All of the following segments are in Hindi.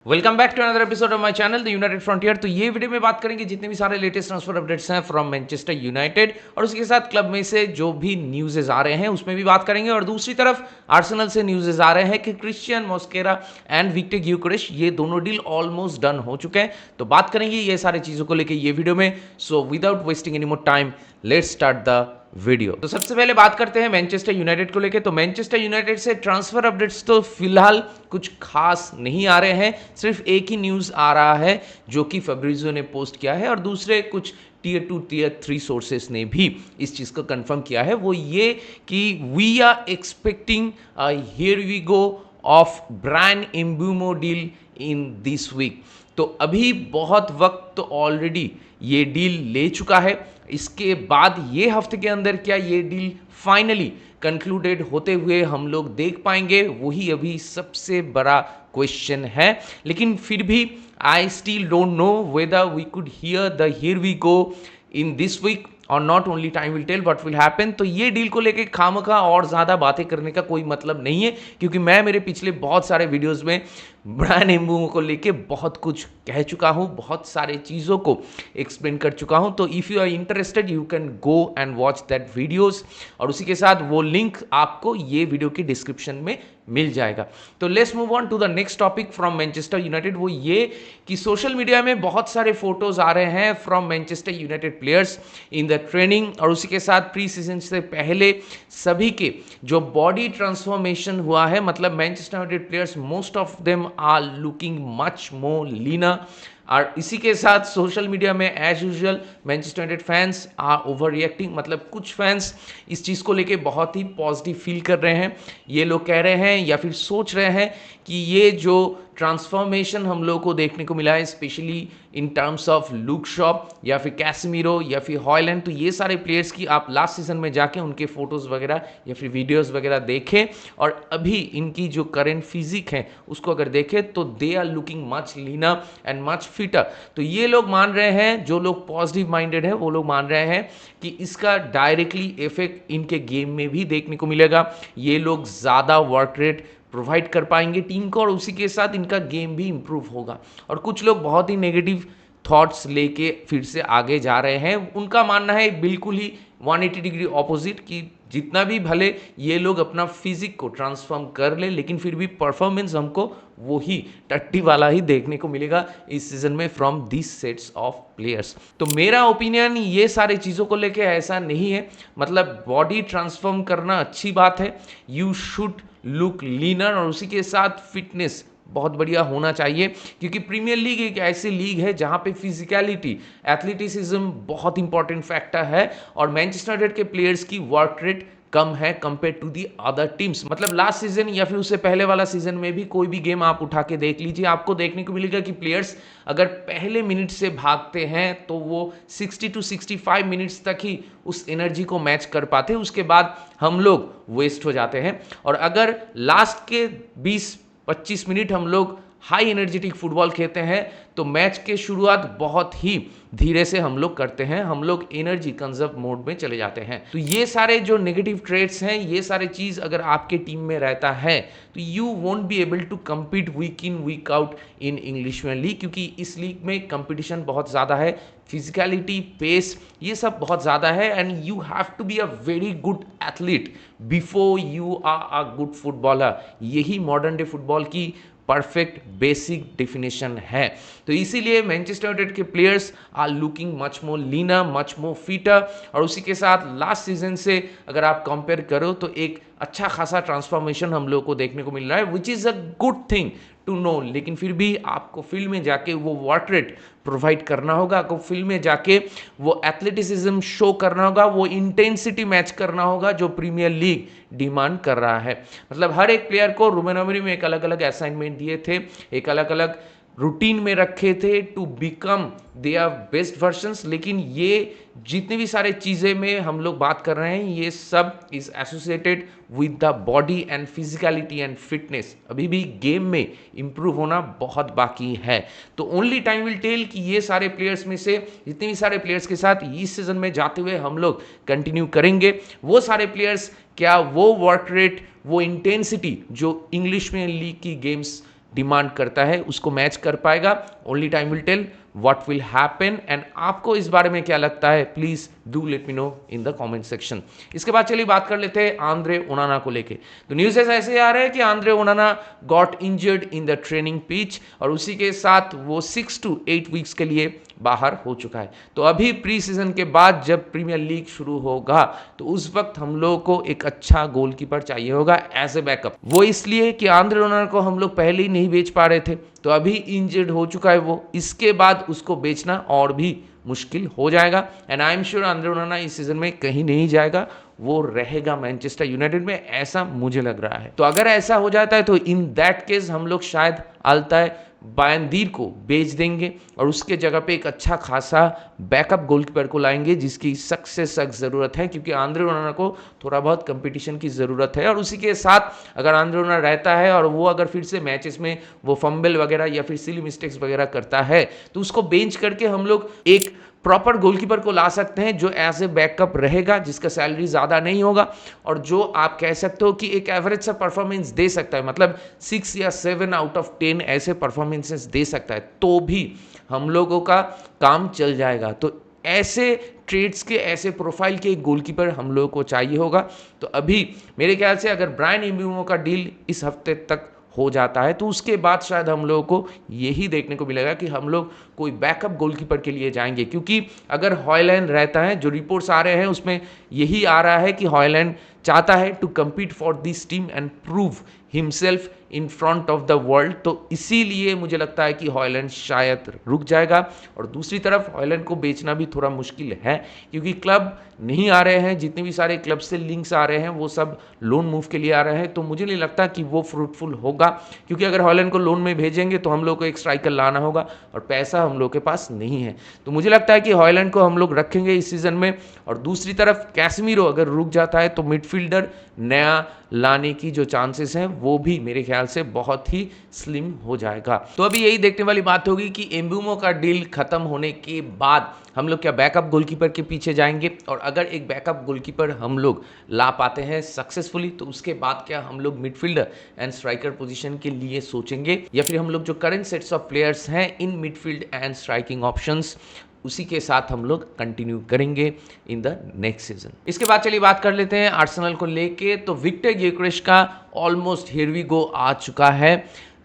Welcome back to another episode of my channel the United Frontier. तो ये वीडियो में बात करेंगे जितने भी सारे लेटेस्ट ट्रांसफर अपडेट्स हैं फ्रॉम मैनचेस्टर यूनाइटेड और उसके साथ क्लब में से जो भी न्यूज़ेज आ रहे हैं उसमें भी बात करेंगे। और दूसरी तरफ आर्सेनल से न्यूज़ेज आ रहे हैं कि क्रिस्टियन मोस्केरा एंड विक्टर ग्योकेरेश ये दोनों डील ऑलमोस्ट डन हो चुके हैं। तो बात करेंगे ये सारी चीज़ों को लेकर ये वीडियो में। So without wasting any more time let's start the video. तो सबसे पहले बात करते हैं मैनचेस्टर यूनाइटेड को लेके। तो मैनचेस्टर यूनाइटेड से ट्रांसफर अपडेट्स तो फिलहाल कुछ खास नहीं आ रहे हैं, सिर्फ एक ही न्यूज़ आ रहा है जो कि फैब्रिज़ियो ने पोस्ट किया है और दूसरे कुछ टीयर 2 टीयर 3 सोर्सेस ने भी इस चीज़ को कंफर्म किया है। वो ये कि we are expecting here we go of Bryan Mbeumo deal in this week. तो अभी बहुत वक्त तो ऑलरेडी ये डील ले चुका है। इसके बाद ये हफ्ते के अंदर क्या ये डील फाइनली कंक्लूडेड होते हुए हम लोग देख पाएंगे, वही अभी सबसे बड़ा क्वेश्चन है। लेकिन फिर भी I still don't know whether we could hear the here we go in this week और not only time will tell what will happen. तो ये डील को लेके खामखा और ज़्यादा बातें करने का कोई मतलब नहीं है, क्योंकि मैं मेरे पिछले बहुत सारे वीडियोस में ब्रायन एम्बुमो को लेके बहुत कुछ कह चुका हूँ, बहुत सारे चीज़ों को एक्सप्लेन कर चुका हूँ। तो if you are interested you can go and watch that videos और उसी के साथ वो लिंक आपको ये वीडियो की डिस्क्रिप्शन में मिल जाएगा। तो let's move on to the next topic from Manchester United. वो ये कि सोशल मीडिया में बहुत सारे फोटोज आ रहे हैं from Manchester United players in the training और उसी के साथ प्री सीजन से पहले सभी के जो बॉडी ट्रांसफॉर्मेशन हुआ है। मतलब Manchester United players most of them are looking much more leaner. और इसी के साथ सोशल मीडिया में as usual Manchester United fans are overreacting. मतलब कुछ फैंस इस चीज़ को लेके बहुत ही पॉजिटिव फील कर रहे हैं। ये लोग कह रहे हैं या फिर सोच रहे हैं कि ये जो ट्रांसफॉर्मेशन हम लोगों को देखने को मिला है, specially in terms of look Shaw या फिर कैसेमीरो या फिर हॉयलैंड, तो ये सारे प्लेयर्स की आप लास्ट सीजन में जाके उनके फोटोज़ वगैरह या फिर वीडियोस वगैरह देखें और अभी इनकी जो करेंट फिजिक है उसको अगर देखें तो they are looking much leaner and much fitter. तो ये लोग मान रहे हैं, जो लोग पॉजिटिव माइंडेड है वो लोग मान रहे हैं कि इसका डायरेक्टली इफेक्ट इनके गेम में भी देखने को मिलेगा। ये लोग ज़्यादा वर्क रेट प्रोवाइड कर पाएंगे टीम को और उसी के साथ इनका गेम भी इंप्रूव होगा। और कुछ लोग बहुत ही नेगेटिव थॉट्स लेके फिर से आगे जा रहे हैं। उनका मानना है बिल्कुल ही 180 डिग्री ऑपोजिट कि जितना भी भले ये लोग अपना फिजिक को ट्रांसफॉर्म कर ले लेकिन फिर भी परफॉर्मेंस हमको वही टट्टी वाला ही देखने को मिलेगा इस सीजन में from this sets of players. तो मेरा ओपिनियन ये सारे चीज़ों को लेके ऐसा नहीं है। मतलब बॉडी ट्रांसफॉर्म करना अच्छी बात है, यू शुड लुक लीनर और उसी के साथ फिटनेस बहुत बढ़िया होना चाहिए, क्योंकि प्रीमियर लीग एक ऐसी लीग है जहां पे फिजिकलिटी एथलेटिसिज्म बहुत इंपॉर्टेंट फैक्टर है और मैनचेस्टर यूनाइटेड के प्लेयर्स की वर्क रेट कम है compare to the other teams. मतलब लास्ट सीजन या फिर उससे पहले वाला सीजन में भी कोई भी गेम आप उठा के देख लीजिए, आपको देखने को मिलेगा कि प्लेयर्स अगर पहले मिनट से भागते हैं तो वो 60 to 65 मिनट्स तक ही उस एनर्जी को मैच कर पाते हैं, उसके बाद हम लोग वेस्ट हो जाते हैं। और अगर लास्ट के 20-25 मिनट हम लोग हाई एनर्जेटिक फुटबॉल खेलते हैं तो मैच के शुरुआत बहुत ही धीरे से हम लोग करते हैं, हम लोग एनर्जी कंजर्व मोड में चले जाते हैं। तो ये सारे जो नेगेटिव ट्रेड्स हैं, ये सारे चीज़ अगर आपके टीम में रहता है तो you won't be able to compete week in week out in English Premier League, क्योंकि इस लीग में कंपटीशन बहुत ज़्यादा है, फिजिकलिटी पेस ये सब बहुत ज़्यादा है and you have to be a very good athlete before you are a good footballer. यही मॉडर्न डे फुटबॉल की परफेक्ट बेसिक डेफिनेशन है। तो इसीलिए मैनचेस्टर यूनाइटेड के players are looking much more leaner much more fitter और उसी के साथ लास्ट सीजन से अगर आप कंपेयर करो तो एक अच्छा खासा ट्रांसफॉर्मेशन हम लोग को देखने को मिल रहा है, which is a good thing to know. लेकिन फिर भी आपको फील्ड में जाके वो वर्क रेट प्रोवाइड करना होगा, आपको फील्ड में जाके वो एथलेटिसिज्म शो करना होगा, वो इंटेंसिटी मैच करना होगा जो प्रीमियर लीग डिमांड कर रहा है। मतलब हर एक प्लेयर को रूबेन अमोरिम में एक अलग अलग असाइनमेंट दिए थे, एक अलग अलग रूटीन में रखे थे to become their best versions. लेकिन ये जितनी भी सारे चीज़ें में हम लोग बात कर रहे हैं ये सब is associated with the body and physicality and fitness. अभी भी गेम में इंप्रूव होना बहुत बाकी है। तो ओनली टाइम विल टेल कि ये सारे प्लेयर्स में से जितने भी सारे प्लेयर्स के साथ इस सीजन में जाते हुए हम लोग कंटिन्यू करेंगे, वो सारे प्लेयर्स क्या वो वर्क रेट वो इंटेंसिटी जो इंग्लिश में लीग की गेम्स डिमांड करता है उसको मैच कर पाएगा। Only time will tell what will happen. And आपको इस बारे में क्या लगता है, please do let me know in the comment section. इसके बाद चलिए बात कर लेते हैं आंद्रे ओनाना को लेके। तो न्यूज़ ऐसे आ रहे हैं कि Andre ओनाना got injured in the training pitch और उसी के साथ वो 6 to 8 वीक्स के लिए बाहर हो चुका है। तो अभी प्री सीजन के बाद जब प्रीमियर लीग शुरू होगा तो उस वक्त हम लोग को एक अच्छा गोलकीपर चाहिए होगा एज ए बैकअप। वो इसलिए कि आंद्रे ओनाना को हम लोग पहले ही नहीं बेच पा रहे थे, तो अभी इंजर्ड हो चुका है वो, इसके बाद उसको बेचना और भी मुश्किल हो जाएगा। And I am sure Andre ओनाना इस सीजन में कहीं नहीं जाएगा, वो रहेगा मैनचेस्टर यूनाइटेड में, ऐसा मुझे लग रहा है। तो अगर ऐसा हो जाता है तो इन दैट केस हम लोग शायद अल्ताय बायंदीर को बेच देंगे और उसके जगह पे एक अच्छा खासा बैकअप गोलकीपर को लाएंगे जिसकी सख्त से सख्त ज़रूरत है, क्योंकि आंद्रे ओनाना को थोड़ा बहुत कंपटीशन की ज़रूरत है। और उसी के साथ अगर आंद्रे ओनाना रहता है और वो अगर फिर से मैचेस में वो फंबल वगैरह या फिर सिली मिस्टेक्स वगैरह करता है तो उसको बेंच करके हम लोग एक प्रॉपर गोलकीपर को ला सकते हैं जो एज ए बैकअप रहेगा, जिसका सैलरी ज़्यादा नहीं होगा और जो आप कह सकते हो कि एक एवरेज सा परफॉर्मेंस दे सकता है, मतलब 6 या 7 आउट ऑफ 10 ऐसे परफॉर्मेंसेस दे सकता है, तो भी हम लोगों का काम चल जाएगा। तो ऐसे ट्रेड्स के, ऐसे प्रोफाइल के एक गोलकीपर हम लोगों को चाहिए होगा। तो अभी मेरे ख्याल से अगर ब्रायन एम्ब्यूमो का डील इस हफ्ते तक हो जाता है तो उसके बाद शायद हम लोगों को यही देखने को मिलेगा कि हम लोग कोई बैकअप गोलकीपर के लिए जाएंगे, क्योंकि अगर हॉयलैंड रहता है, जो रिपोर्ट्स आ रहे हैं उसमें यही आ रहा है कि हॉयलैंड चाहता है to compete for this team and prove himself in front of the world, तो इसीलिए मुझे लगता है कि हॉयलैंड शायद रुक जाएगा। और दूसरी तरफ हॉयलैंड को बेचना भी थोड़ा मुश्किल है, क्योंकि क्लब नहीं आ रहे हैं, जितने भी सारे क्लब से लिंक्स आ रहे हैं वो सब लोन मूव के लिए आ रहे हैं, तो मुझे नहीं लगता कि वो फ्रूटफुल होगा, क्योंकि अगर हॉयलैंड को लोन में भेजेंगे तो हम लोग को एक स्ट्राइकर लाना होगा और पैसा हम लोग के पास नहीं है। तो मुझे लगता है कि हॉयलैंड को हम लोग रखेंगे इस सीजन में। और दूसरी तरफ कैसेमीरो अगर रुक जाता है तो मिडफील्डर नया लाने की जो चांसेस हैं वो भी मेरे ख्याल से बहुत ही स्लिम हो जाएगा। तो अभी यही देखने वाली बात होगी कि एम्ब्यूमो का डील खत्म होने के बाद हम लोग क्या बैकअप गोलकीपर के पीछे जाएंगे, और अगर एक बैकअप गोलकीपर हम लोग ला पाते हैं सक्सेसफुली तो उसके बाद क्या हम लोग मिडफील्डर एंड स्ट्राइकर पोजीशन के लिए सोचेंगे, या फिर हम लोग जो करंट सेट्स ऑफ प्लेयर्स हैं इन मिडफील्ड एंड स्ट्राइकिंग ऑप्शंस उसी के साथ हम लोग कंटिन्यू करेंगे इन द नेक्स्ट सीजन। इसके बाद चलिए बात कर लेते हैं आर्सेनल को लेके। तो विक्टर ग्योकेरेस का ऑलमोस्ट हियर वी गो आ चुका है।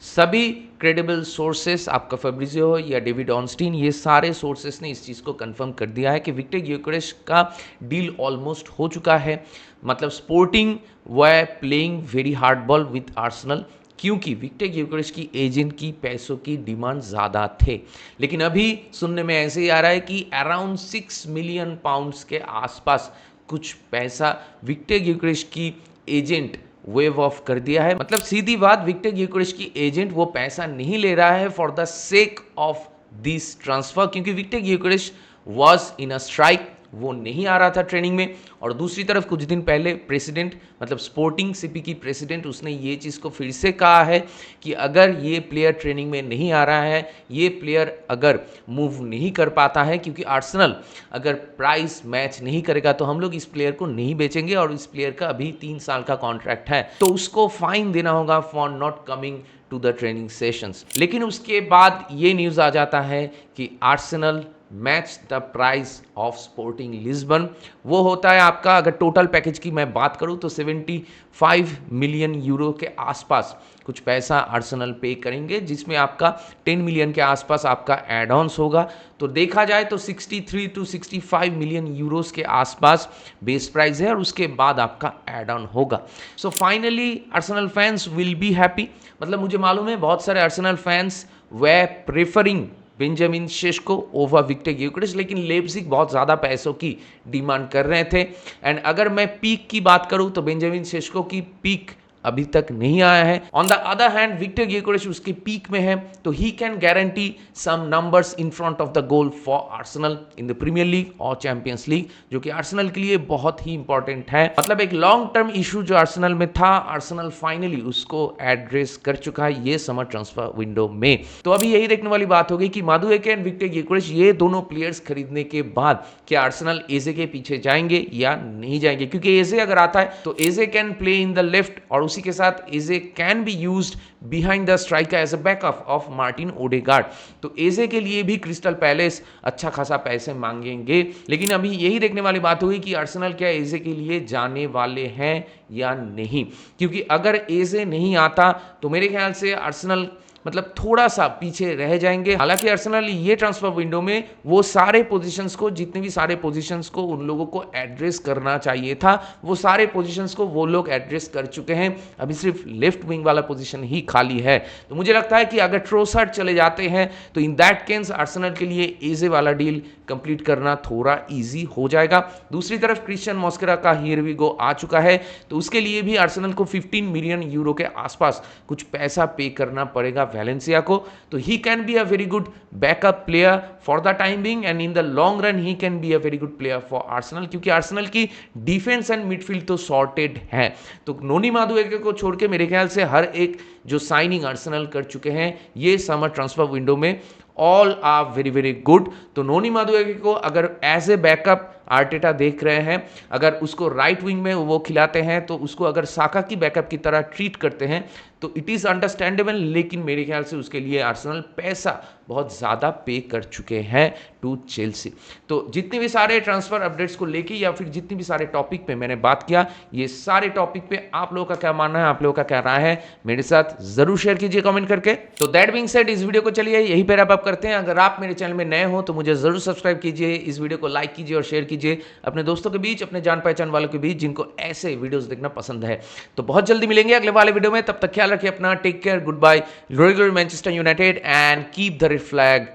सभी क्रेडिबल सोर्सेस, आपका फेब्रिजियो हो या डेविड ऑनस्टीन, ये सारे सोर्सेस ने इस चीज़ को कंफर्म कर दिया है कि विक्टर ग्योकेरेस का डील ऑलमोस्ट हो चुका है। मतलब स्पोर्टिंग व playing very hard ball with Arsenal, क्योंकि विक्टर ग्योकेरेस की एजेंट की पैसों की डिमांड ज़्यादा थे। लेकिन अभी सुनने में ऐसे ही आ रहा है कि अराउंड 6 मिलियन पाउंड्स के आसपास कुछ पैसा विक्टर ग्योकेरेस की एजेंट वेव ऑफ कर दिया है। मतलब सीधी बात, विक्टर ग्योकेरेस की एजेंट वो पैसा नहीं ले रहा है for the sake of this transfer, क्योंकि Viktor Gyokeres was in a strike, वो नहीं आ रहा था ट्रेनिंग में। और दूसरी तरफ कुछ दिन पहले प्रेसिडेंट, मतलब स्पोर्टिंग सीपी की प्रेसिडेंट, उसने ये चीज़ को फिर से कहा है कि अगर ये प्लेयर ट्रेनिंग में नहीं आ रहा है, ये प्लेयर अगर मूव नहीं कर पाता है, क्योंकि आर्सेनल अगर प्राइस मैच नहीं करेगा तो हम लोग इस प्लेयर को नहीं बेचेंगे, और इस प्लेयर का अभी 3 साल का कॉन्ट्रैक्ट है, तो उसको फाइन देना होगा for not coming to the training sessions. लेकिन उसके बाद ये न्यूज़ आ जाता है कि Arsenal match the price of Sporting Lisbon. वो होता है आपका, अगर टोटल पैकेज की मैं बात करूं तो 75 मिलियन यूरो के आसपास कुछ पैसा आर्सेनल पे करेंगे, जिसमें आपका 10 मिलियन के आसपास आपका एड ऑन्स होगा। तो देखा जाए तो 63 to 65 मिलियन यूरोस के आसपास बेस प्राइस है और उसके बाद आपका एड ऑन होगा। So finally Arsenal fans will be happy. मतलब मुझे मालूम है बहुत सारे आर्सेनल फैंस वे preferring Benjamin Sesko over Viktor Gyokeres, लेकिन लेप्जिग बहुत ज़्यादा पैसों की डिमांड कर रहे थे। एंड अगर मैं पीक की बात करूं तो बेंजामिन शेस्को की पीक अभी तक नहीं आया है। On the other hand Viktor Gyokeres उसके पीक में है, तो he can guarantee some numbers in front of the goal for Arsenal in the Premier League और चैंपियंस लीग, जो कि आर्सेनल के लिए बहुत ही इंपॉर्टेंट है। मतलब एक लॉन्ग टर्म इशू जो आर्सेनल में था, आर्सेनल फाइनली उसको एड्रेस कर चुका है ये समर ट्रांसफर विंडो में। तो अभी यही देखने वाली बात होगी कि मादुएके एंड विक्टर ग्योकेरेस, ये दोनों प्लेयर्स खरीदने के बाद क्या आर्सेनल एजे के पीछे जाएंगे या नहीं जाएंगे, क्योंकि एजे अगर आता है तो Eze can play in the left और उसी के साथ Eze can be used behind the striker as a backup of Martin Odegaard. तो एजे के लिए भी क्रिस्टल पैलेस अच्छा खासा पैसे मांगेंगे, लेकिन अभी यही देखने वाली बात होगी कि आर्सेनल क्या एजे के लिए जाने वाले हैं या नहीं, क्योंकि अगर एजे नहीं आता तो मेरे ख्याल से आर्सेनल मतलब थोड़ा सा पीछे रह जाएंगे। हालांकि आर्सेनल ये ट्रांसफर विंडो में वो सारे पोजीशंस को, जितने भी सारे पोजीशंस को उन लोगों को एड्रेस करना चाहिए था, वो सारे पोजीशंस को वो लोग एड्रेस कर चुके हैं। अभी सिर्फ लेफ्ट विंग वाला पोजीशन ही खाली है। तो मुझे लगता है कि अगर ट्रोसर्ड चले जाते हैं तो इन दैट केस आर्सेनल के लिए एजे वाला डील कंप्लीट करना थोड़ा इजी हो जाएगा। दूसरी तरफ क्रिश्चियन मॉस्केरा का हियर वी गो आ चुका है, तो उसके लिए भी आर्सेनल को 15 मिलियन यूरो के आसपास कुछ पैसा पे करना पड़ेगा वैलेंसिया को। तो he can be a very good backup player for the time being and in the long run he can be a very good player for Arsenal, क्योंकि आर्सेनल की डिफेंस एंड मिडफील्ड तो सॉर्टेड है। तो नोनी मादुएके को छोड़ के मेरे ख्याल से हर एक जो साइनिंग आर्सेनल कर चुके हैं ये समर ट्रांसफर विंडो में all are very very good. तो नोनी मादुएके को अगर एज ए बैकअप आर्टेटा देख रहे हैं, अगर उसको राइट विंग में वो खिलाते हैं, तो उसको अगर साका की बैकअप की तरह ट्रीट करते हैं तो इट इज़ अंडरस्टैंडेबल, लेकिन मेरे ख्याल से उसके लिए आर्सेनल पैसा बहुत ज़्यादा पे कर चुके हैं टू चेल्सी। तो जितने भी सारे ट्रांसफर अपडेट्स को लेके या फिर जितने भी सारे टॉपिक पे मैंने बात किया, ये सारे टॉपिक पे आप लोगों का क्या मानना है, आप लोगों का क्या राय है, मेरे साथ जरूर शेयर कीजिए कमेंट करके। तो दैट बीइंग सेड इस वीडियो को चलिए यहीं पे रैप अप करते हैं। अगर आप मेरे चैनल में नए हो तो मुझे जरूर सब्सक्राइब कीजिए, इस वीडियो को लाइक कीजिए और शेयर कीजिए अपने दोस्तों के बीच, अपने जान पहचान वालों के बीच जिनको ऐसे वीडियोस देखना पसंद है। तो बहुत जल्दी मिलेंगे अगले वाले वीडियो में, तब तक ख्याल रखिए अपना, take care, goodbye, glory glory Manchester United and keep the red flag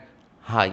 high.